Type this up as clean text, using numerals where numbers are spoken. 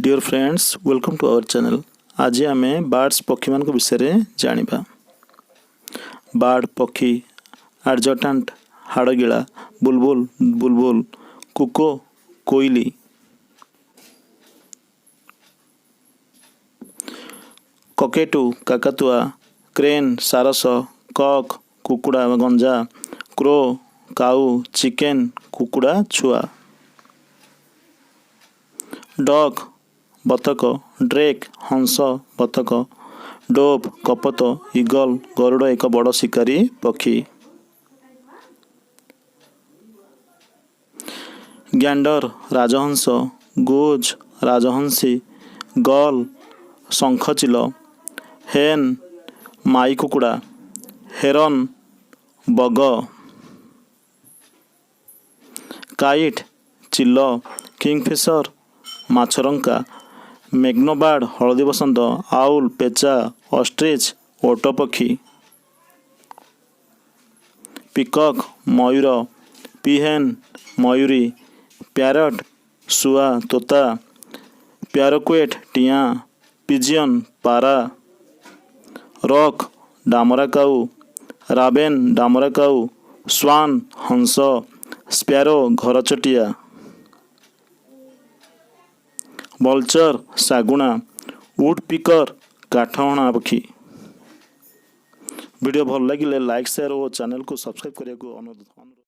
Dear friends welcome to our channel. आज आम birds पक्षी मान विषय में जानिबा। बर्ड पक्षी आर्जटांट हाड़गिला बुलबुल बुलबुल कुको कोइली। ककेटू काकातुआ क्रेन सारस कक कुकुड़ा गंजा क्रो काऊ चिकेन कुकुड़ा छुआ। डक बतक ड्रेक हंस बतक डोव कपत ईगल गरुड़ एक बड़ शिकारी पक्षी। ग्याडर राजहंस गोज राजहंसी गल शंखचिल हेन माई कुकुड़ा हेरन बग। काइट चिल किंगफिशर माछरंका मेग्नोबार्ड हलदी बसंत आउल पेचा ऑस्ट्रिच ओट पक्षी। पिकक मयूर पीहेन मयूरी प्यारट सुआ तोता प्यारोक्वेट टिया पिजियन पारा। रॉक डामरा काऊ राबेन डामरा काऊ स्वान हंस स्पैरो घरचटिया। बल्चर सागुणा वुड पिकर काठहणा पक्षी। वीडियो भल लगे लाइक शेयर और चैनल को सब्सक्राइब करने को अनुरोध।